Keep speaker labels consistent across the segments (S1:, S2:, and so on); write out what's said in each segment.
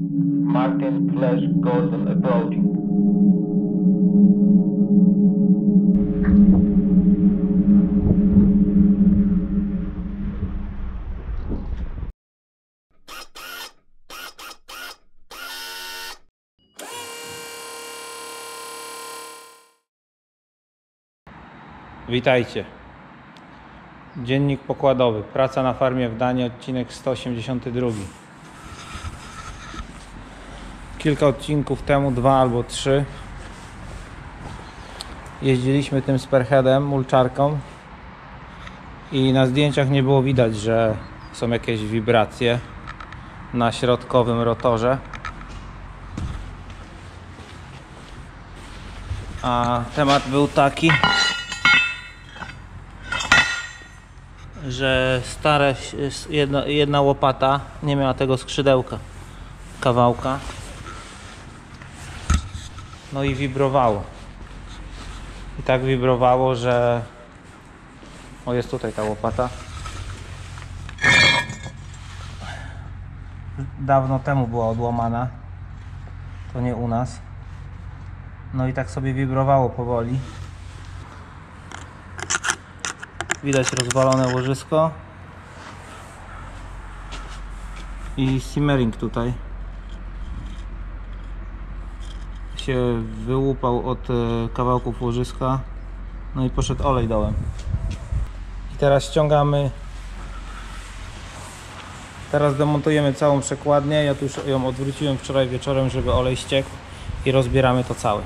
S1: Martin Flash Gordon approaching.
S2: Witajcie. Dziennik pokładowy. Praca na farmie w Danii, odcinek 182. Kilka odcinków temu, 2 albo 3, jeździliśmy tym spearheadem, mulczarką i na zdjęciach nie było widać, że są jakieś wibracje na środkowym rotorze. A temat był taki, że jedna łopata nie miała tego skrzydełka, kawałka, no i wibrowało. I tak wibrowało, że jest tutaj ta łopata. Dawno temu była odłamana, to nie u nas. No i tak sobie wibrowało powoli. Widać rozwalone łożysko i simmering tutaj się wyłupał od kawałków łożyska, no i poszedł olej dołem. I teraz ściągamy, teraz demontujemy całą przekładnię. Ja tu już ją odwróciłem wczoraj wieczorem, żeby olej ściekł, i rozbieramy to całe.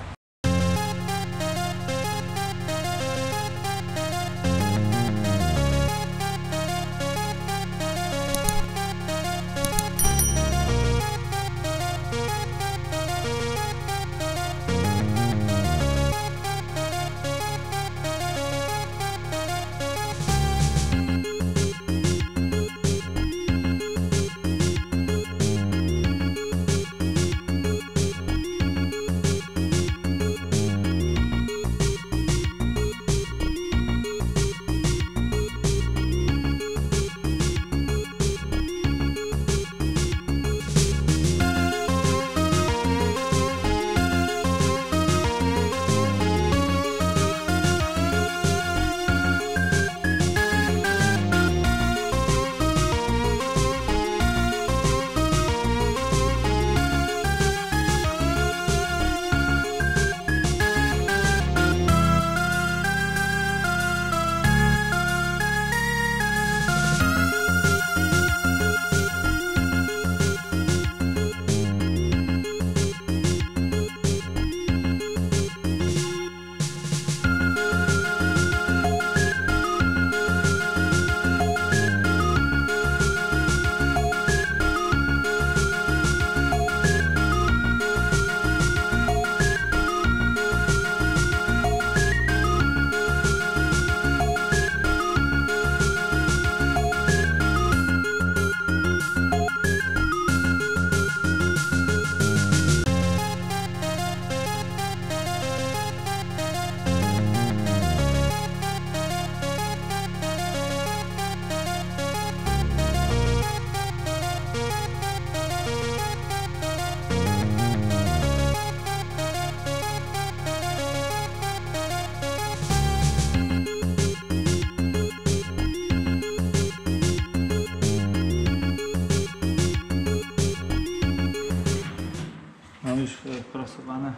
S2: Mam już prasowane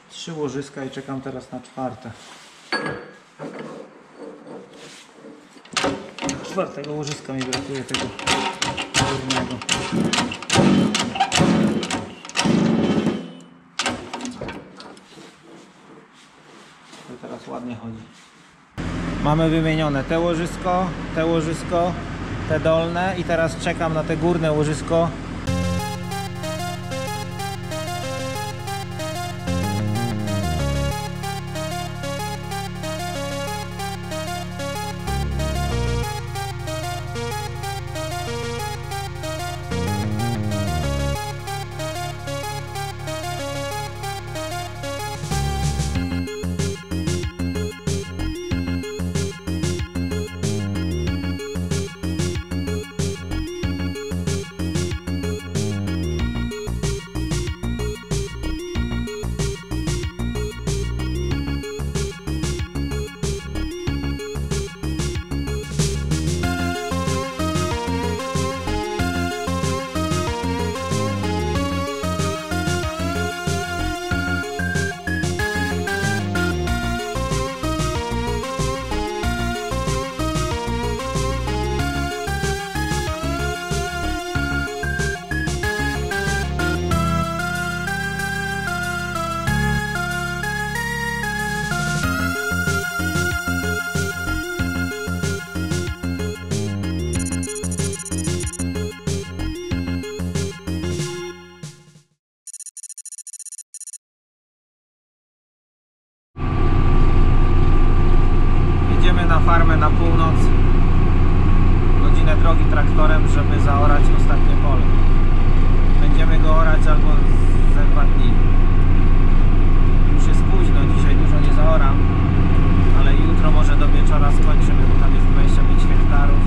S2: 3 łożyska i czekam teraz na 4. 4 łożyska mi brakuje, tego górnego. To teraz ładnie chodzi. Mamy wymienione te łożysko, te dolne, i teraz czekam na te górne łożysko. jedziemy na północ, godzinę drogi traktorem, żeby zaorać ostatnie pole. Będziemy go orać albo ze 2 dni. Już jest późno, dzisiaj dużo nie zaoram, ale jutro może do wieczora skończymy, bo tam jest 25 hektarów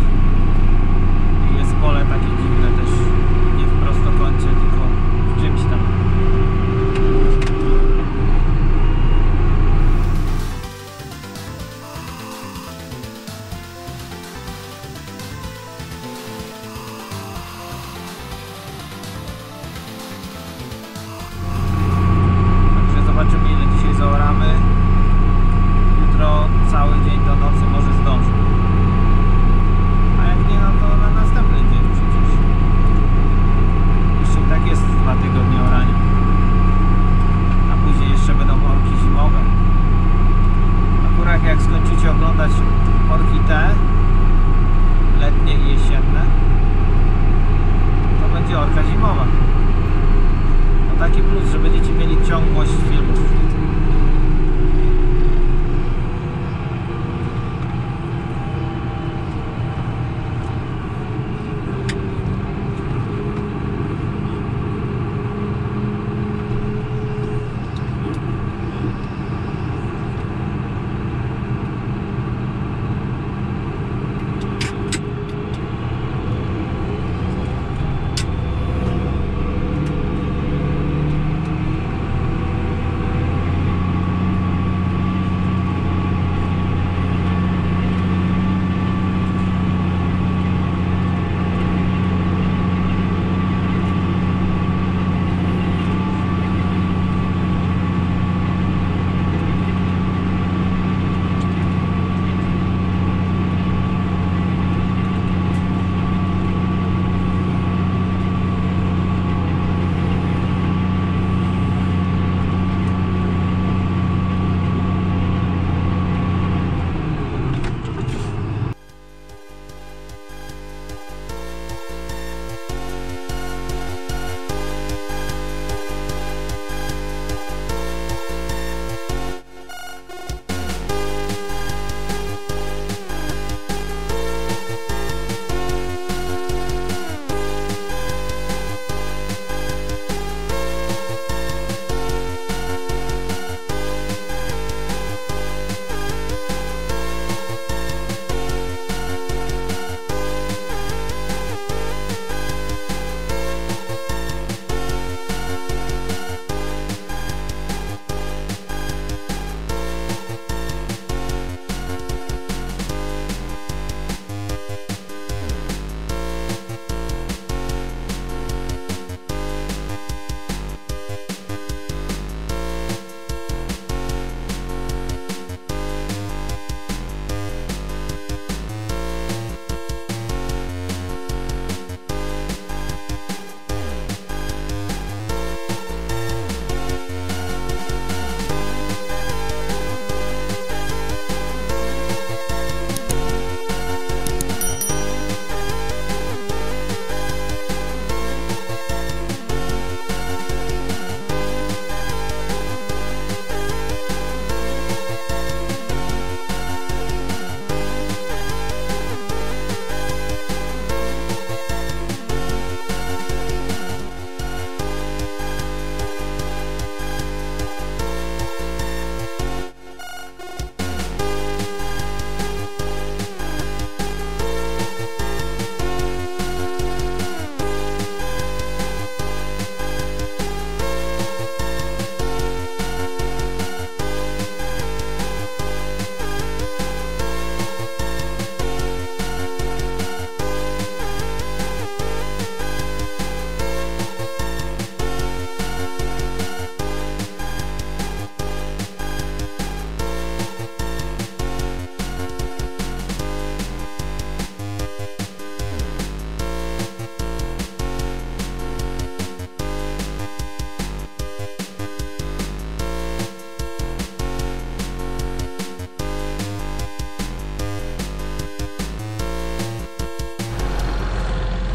S2: i jest pole takie dziwne też, nie w prostokącie, tylko w czymś tam. Także zobaczymy, ile dzisiaj zaoramy. Jutro cały dzień do nocy może zdążymy. A jak nie, no to na następny dzień przecież. Jeszcze i tak jest 2 tygodnie orania. A później jeszcze będą orki zimowe. Akurat jak skończycie oglądać orki te, letnie i jesienne, to będzie orka zimowa. To taki plus, że będziecie mieli ciągłość filmów.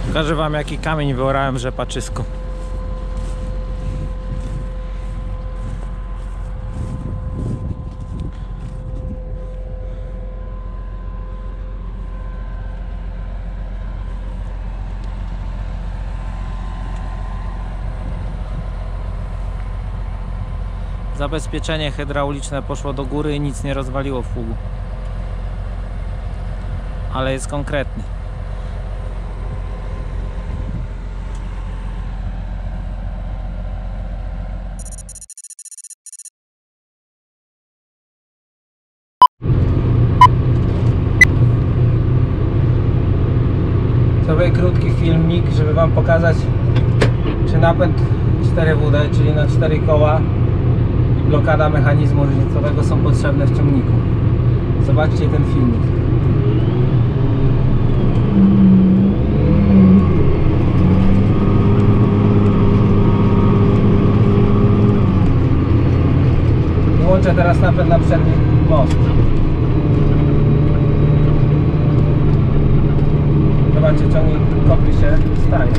S2: Pokażę wam, jaki kamień wyorałem w rzepachysku. Zabezpieczenie hydrauliczne poszło do góry i nic nie rozwaliło w pługu. Ale jest konkretny. Zrobię krótki filmik, żeby Wam pokazać, czy napęd 4WD, czyli na 4 koła, i blokada mechanizmu różnicowego są potrzebne w ciągniku. Zobaczcie ten filmik. Włączę teraz napęd na przedni most. Zobaczcie, ciągnik kopie się, staje.